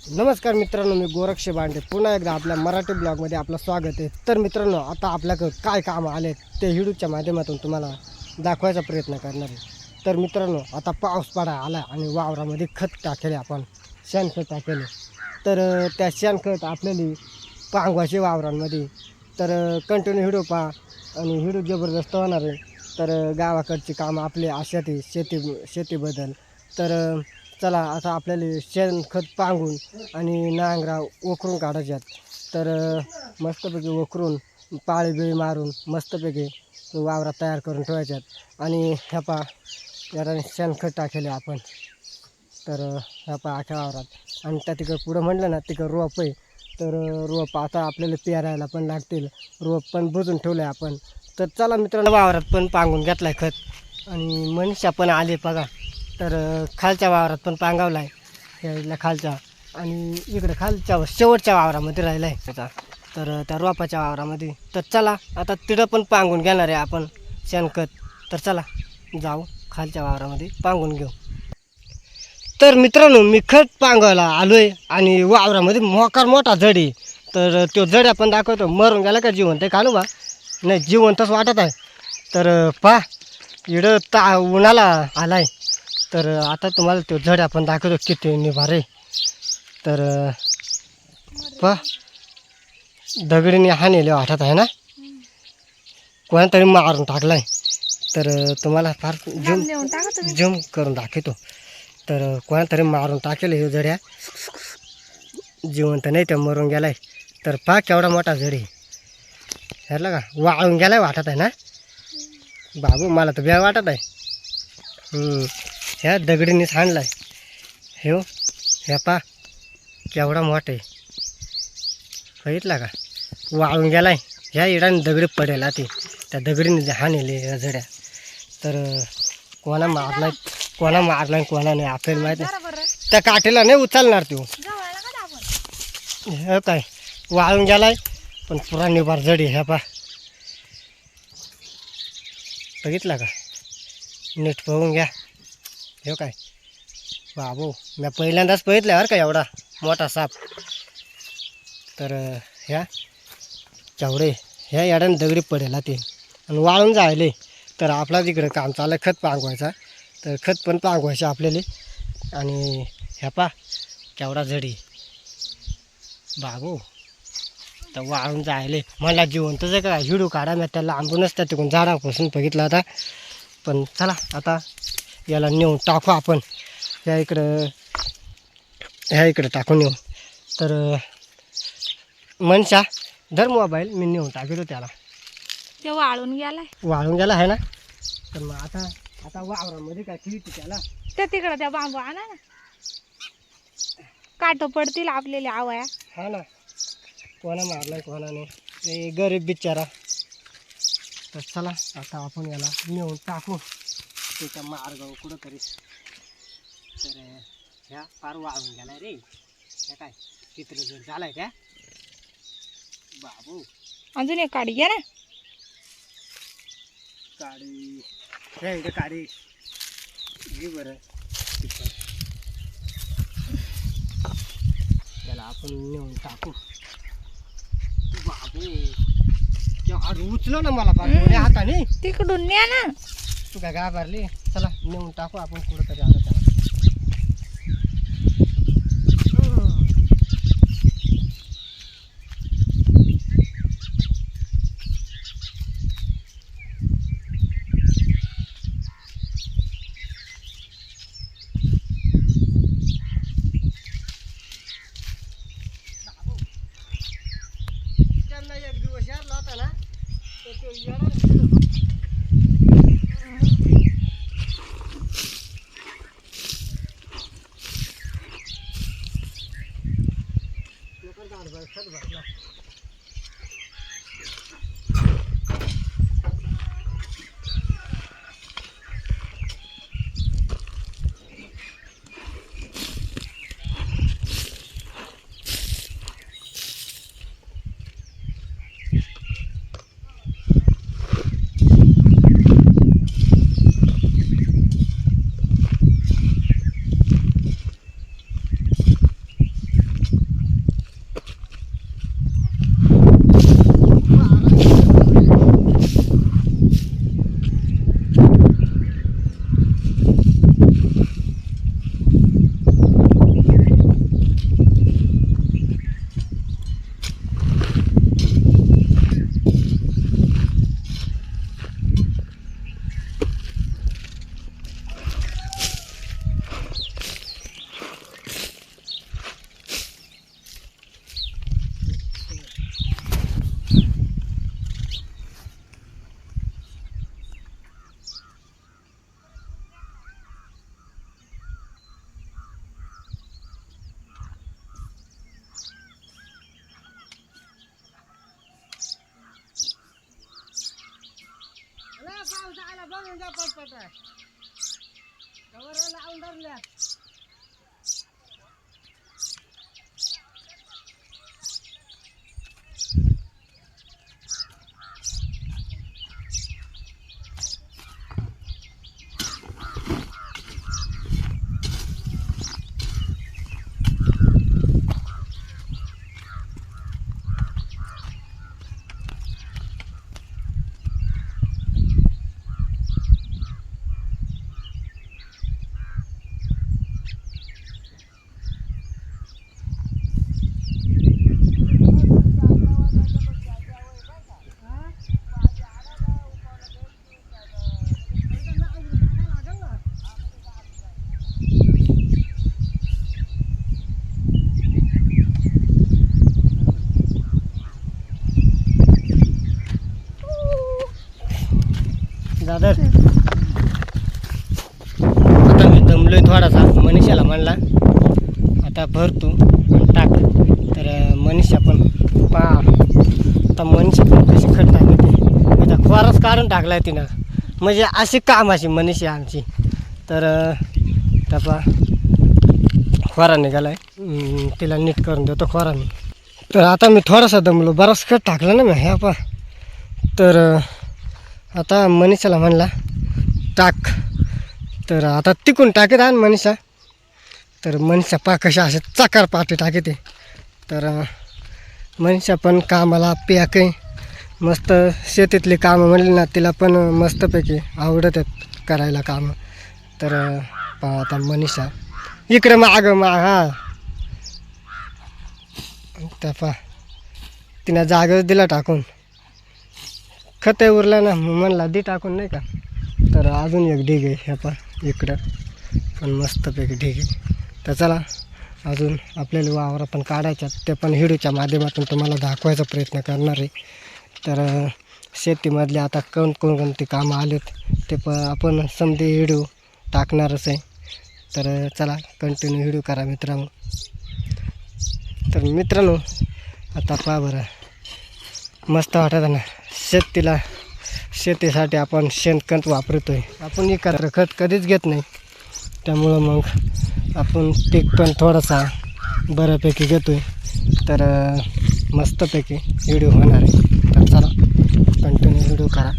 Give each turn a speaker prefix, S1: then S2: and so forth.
S1: नमस्कार मित्रांनो, मी गोरक्ष बांडे पुन्हा एकदा आपल्या मराठी ब्लॉगमध्ये आपलं स्वागत आहे। तर मित्रांनो, आता आपल्याकडं काय काम आले ते व्हिडिओच्या माध्यमातून तुम्हाला दाखवायचा प्रयत्न करणार आहे। तर मित्रांनो, आता पाऊस पडा आला आणि वावरामध्ये खत टाकले, आपण शेणखत टाकले। तर त्या शेणखत आपल्याला पांगवायचे वावरांमध्ये। तर कंटिन्यू व्हिडिओ पहा आणि व्हिडिओ जबरदस्त होणार आहे। तर गावाकडची कामं आपले अशात शेतीबद्दल। तर चला, आता आपल्याला शेणखत पांगून आणि नांगरा वखरून काढायच्यात। तर मस्तपैकी वखरून पाळी बिळी मारून मस्तपैकी वावरात तयार करून ठेवायच्यात। आणि ह्या पा याला शेणखत टाकेले आपण। तर ह्या पा अख्या वावरात आणि त्या तिकडं पुढं म्हटलं ना, तिकडं रोप आहे। तर रोप आता आपल्याला पेरायला पण लागतील, रोप पण बुजून ठेवलं आहे आपण। तर चला मित्रांनो, वावरात पण पांगून घेतला आहे खत आणि मनुष्या पण आले बघा। तर खालच्या वावरात पण पांगावला आहे, यायला खालच्या आणि इकडं खालच्या शेवटच्या वावरामध्ये राहिला आहे त्याचा। तर त्या रोपाच्या वावरामध्ये। तर चला, आता तिथं पण पांगून घेणार आहे आपण शेणखत। तर चला जाऊ खालच्या वावरामध्ये पांगून घेऊ। तर मित्रांनो, मी खत पांगायला आलो आहे आणि वावरामध्ये मोठा जड आहे। तर तो जड आपण दाखवतो, मरून गेला का जिवंत कानू बा? नाही, जिवंतच वाटत आहे। तर पहा, इकडं उन्हाला आला आहे। तर आता तुम्हाला तो जड आपण दाखवतो किती निभारे। तर पहा, दगडीने हाणले वाटत आहे ना, कोणातरी मारून टाकलाय। तर तुम्हाला फार झूम करून दाखवतो। तर कोणातरी मारून टाकेल हे जड्या, जिवंत नाही, ते मरून गेलाय। तर पहा केवढा मोठा जड आहे, ठरलं का? वाळून गेलाय वाटत आहे ना बाबू, मला तर ब्या वाटत आहे। ह्या दगडीनेच हाणलाय हो। ह्या पा केवढा मोठा आहे, बघितला का? वाळून गेलाय। ह्या इडाने दगडी पडेल ते, त्या दगडीने हाणले ह्या जड्या। तर कोणा मारलाय कोणा नाही आपल्याला माहिती आहे। त्या काठीला नाही उचलणार तो, हे काय वाळून गेलाय पण पुरा निभार जडी। ह्या पा बघितला का? नीट बघून घ्या। हे काय बाबू, मी पहिल्यांदाच बघितलं बरं का एवढा मोठा साप। तर ह्या केवढे ह्या याड्याने दगडी पडेल ते आणि वाळून जायले। तर आपला तिकडं काम चाललं खत पांगवायचा। तर खत पण पांगवायचं आपल्याला। आणि ह्या पा केवढा जडी बाबू, तर वाळून जायले। मला जिवंतच आहे का हिडू काढा, मी त्याला लांबूनच त्या तिकडून झाडापासून बघितला होता। पण चला, आता याला नेऊन टाकू आपण ह्या इकडं टाकून येऊ। तर मनशा धर मोबाईल, मी नेऊन टाकतो त्याला।
S2: ते वाळून
S1: गेला आहे ना। तर मग आता वावरामध्ये काय ठेवते त्याला?
S2: त्या तिकडं त्या बांबू आणा ना, काट पडतील आपल्याला आवया।
S1: हा ना, कोणा मारलाय कोणा नाही, ते गरीब बिचारा। तर चला, आता आपण याला नेऊन टाकू त्याच्या मार्गावर कुठंतरी। तर ह्या फार वाळून गेलाय रे, ह्या काय चित्र जर झालाय त्या बाबू।
S2: अजून एक काडी घ्या ना,
S1: काडी ह्या इकडे काडी घे बरं। त्याला आपण नेऊन टाकू बाबू। उचलो ना मला पाहिजे हाताने,
S2: तिकडून न्या ना।
S1: तू काय घाबरली? चला नेऊन टाकू आपण कुठंतरी आलं त्याला। त्यांना एक दिवस यारला होता ना, तर तो येणार बसला। दादा आता मी दमलोय थोडासा. मनीषाला म्हणला आता भर तू आणि टाक. तर मनीषा पण आता मनीषा पण कशी खट टाकते. आता खोराच काढून टाकलाय तिनं. म्हणजे अशी कामाची मनीषा आमची. तर त्याचा खोरा निघालाय. तिला नीट करून देतो खोरा मी. तर आता मी थोडासा दमलो. बराच खट टाकला ना मी ह्या पा. तर आता मनीषाला म्हणला टाक. तर आता तिकून टाकेत आणि मनीषा. तर मनीषा पा कशा असे चाकार पाठी टाकते. तर मनीषा पण कामाला पॅक आहे. मस्त शेतीतली कामं म्हणली ना तिला पण मस्तपैकी आवडत आहेत करायला कामं. तर पहा आता मनीषा इकडे माग हा त्या पा तिनं जागच दिला टाकून. खत उरलं ना म्हणला दी टाकून नाही का. तर अजून एक ढीग आहे ह्या पा इकडं पण मस्तपैकी ढीग आहे. तर चला अजून आपल्याला वावरा पण काढायच्यात. ते पण व्हिडिओच्या माध्यमातून तुम्हाला दाखवायचा प्रयत्न करणार आहे. तर शेतीमधले आता कोणकोणती कामं आलेत ते आपण समधी व्हिडिओ टाकणारच आहे. तर चला कंटिन्यू व्हिडिओ करा मित्रांनो. तर मित्रांनो आता पहा बरं मस्त वाटत ना शेतीसाठी आपण शेणखत वापरतो आहे. आपण एकत्र खत कधीच घेत नाही. त्यामुळं मग आपण पीक पण थोडासा बऱ्यापैकी घेतो आहे. तर मस्तपैकी व्हिडिओ होणार आहे. तर चला कंटिन्यू व्हिडिओ करा.